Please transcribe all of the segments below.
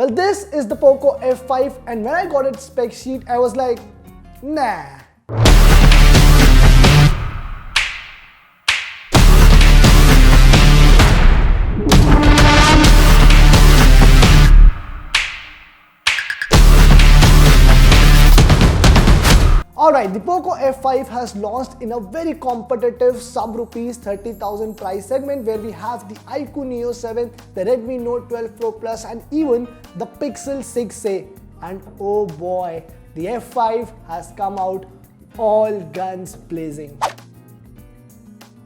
Well, this is the Poco F5, and when I got its spec sheet, I was like, nah. Alright, the Poco F5 has launched in a very competitive sub rupees 30,000 price segment where we have the iQOO Neo 7, the Redmi Note 12 Pro Plus and even the Pixel 6a. And oh boy, the F5 has come out all guns blazing.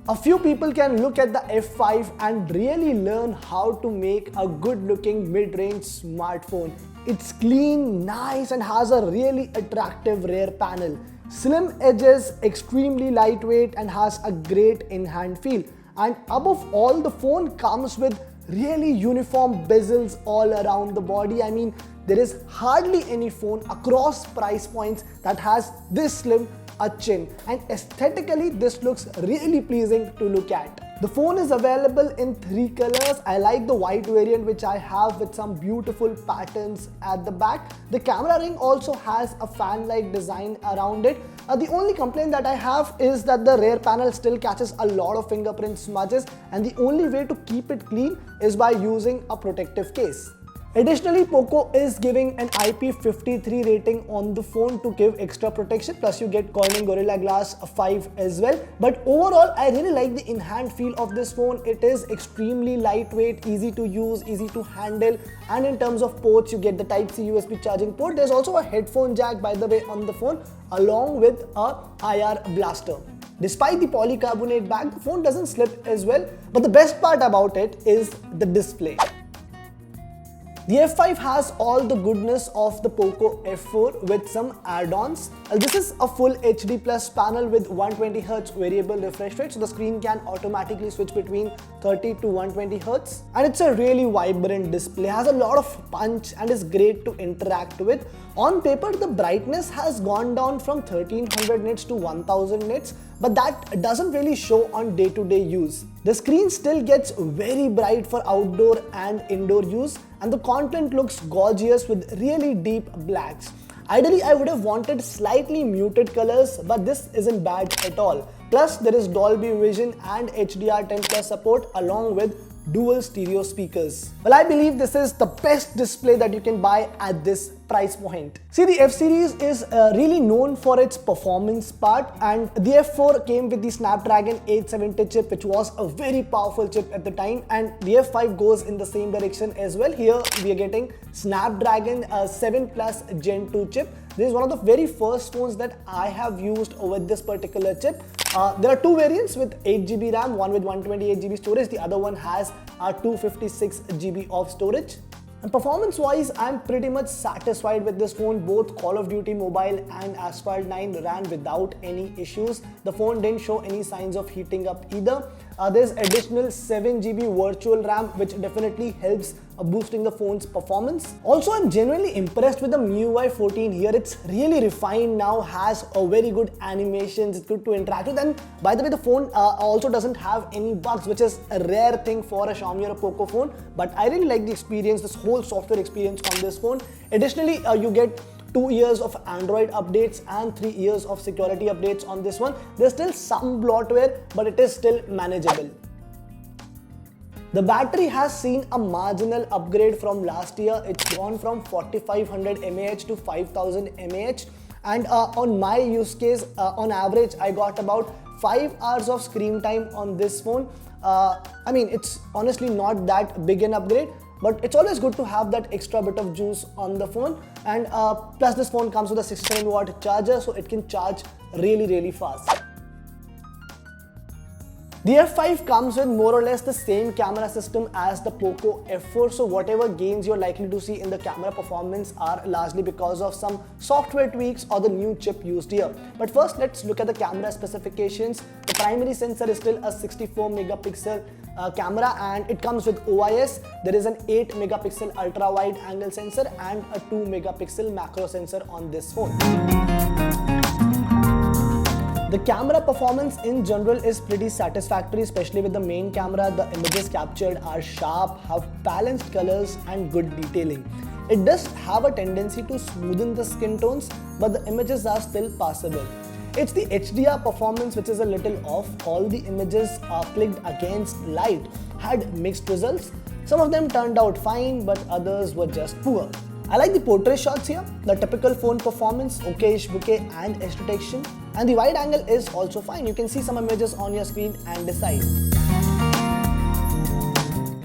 A few people can look at the F5 and really learn how to make a good looking mid-range smartphone. It's clean, nice and has a really attractive rear panel. Slim edges, extremely lightweight and has a great in-hand feel. And above all, the phone comes with really uniform bezels all around the body. I mean, there is hardly any phone across price points that has this slim a chin, and aesthetically this looks really pleasing to look at. The phone is available in 3 colors. I like the white variant which I have with some beautiful patterns at the back. The camera ring also has a fan-like design around it. The only complaint that I have is that the rear panel still catches a lot of fingerprint smudges, and the only way to keep it clean is by using a protective case. Additionally, Poco is giving an IP53 rating on the phone to give extra protection, plus you get Corning Gorilla Glass 5 as well. But overall, I really like the in-hand feel of this phone. It is extremely lightweight, easy to use, easy to handle, and in terms of ports, you get the Type-C USB charging port. There's also a headphone jack, by the way, on the phone, along with a IR blaster. Despite the polycarbonate back, the phone doesn't slip as well. But the best part about it is the display. The F5 has all the goodness of the Poco F4 with some add-ons. This is a full HD plus panel with 120Hz variable refresh rate, so the screen can automatically switch between 30 to 120Hz. And it's a really vibrant display, has a lot of punch and is great to interact with. On paper, the brightness has gone down from 1300 nits to 1000 nits, but that doesn't really show on day-to-day use. The screen still gets very bright for outdoor and indoor use, and the content looks gorgeous with really deep blacks. Ideally, I would have wanted slightly muted colors, but this isn't bad at all. Plus, there is Dolby Vision and HDR10 Plus support along with dual stereo speakers. Well, I believe this is the best display that you can buy at this price point. See, the F series is really known for its performance part, and the F4 came with the Snapdragon 870 chip, which was a very powerful chip at the time, and the F5 goes in the same direction as well. Here we are getting Snapdragon 7 Plus Gen 2 chip. This is one of the very first phones that I have used with this particular chip. There are 2 variants with 8GB RAM, one with 128GB storage, the other one has 256GB of storage. And performance-wise, I'm pretty much satisfied with this phone. Both Call of Duty Mobile and Asphalt 9 ran without any issues. The phone didn't show any signs of heating up either. There's additional 7GB virtual RAM, which definitely helps boosting the phone's performance. Also, I'm genuinely impressed with the MIUI 14 here. It's really refined now, has a very good animations, it's good to interact with, and by the way, the phone also doesn't have any bugs, which is a rare thing for a Xiaomi or a Poco phone. But I really like the experience, this whole software experience on this phone. Additionally, you get 2 years of Android updates and 3 years of security updates on this one. There's still some bloatware, but it is still manageable. The battery has seen a marginal upgrade from last year. It's gone from 4500 mAh to 5000 mAh, and on my use case, on average, I got about 5 hours of screen time on this phone. I mean, it's honestly not that big an upgrade, but it's always good to have that extra bit of juice on the phone. And plus, this phone comes with a 67-watt charger, so it can charge really fast. The F5 comes with more or less the same camera system as the Poco F4, so whatever gains you're likely to see in the camera performance are largely because of some software tweaks or the new chip used here. But first, let's look at the camera specifications. The primary sensor is still a 64 megapixel camera, and it comes with OIS. There is an 8 megapixel ultra wide angle sensor and a 2 megapixel macro sensor on this phone. The camera performance in general is pretty satisfactory, especially with the main camera. The images captured are sharp, have balanced colors and good detailing. It does have a tendency to smoothen the skin tones, but the images are still passable. It's the HDR performance which is a little off. All the images clicked against light had mixed results. Some of them turned out fine, but others were just poor. I like the portrait shots here, the typical phone performance, okayish bokeh and edge detection, and the wide angle is also fine. You can see some images on your screen and decide.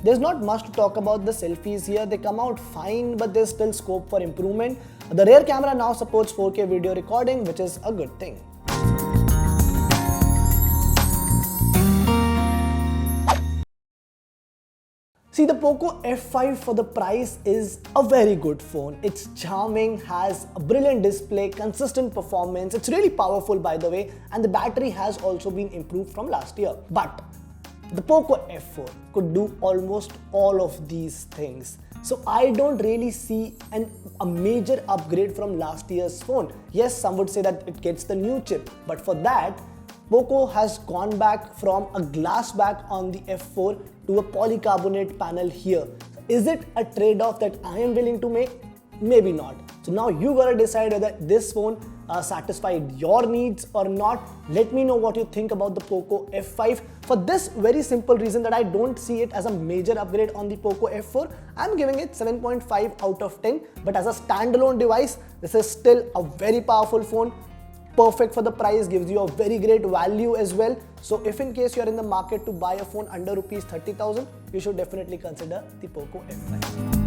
There's not much to talk about the selfies here. They come out fine, but there's still scope for improvement. The rear camera now supports 4K video recording, which is a good thing. See, the Poco F5 for the price is a very good phone. It's charming, has a brilliant display, consistent performance. It's really powerful, by the way, and the battery has also been improved from last year. But the Poco F4 could do almost all of these things. So I don't really see a major upgrade from last year's phone. Yes, some would say that it gets the new chip, but for that, Poco has gone back from a glass back on the F4 to a polycarbonate panel here. Is it a trade-off that I am willing to make? Maybe not. So now you gotta decide whether this phone satisfied your needs or not. Let me know what you think about the Poco F5. For this very simple reason that I don't see it as a major upgrade on the Poco F4, I'm giving it 7.5 out of 10. But as a standalone device, this is still a very powerful phone. Perfect for the price, gives you a very great value as well. So if in case you're in the market to buy a phone under rupees 30,000, you should definitely consider the Poco F5.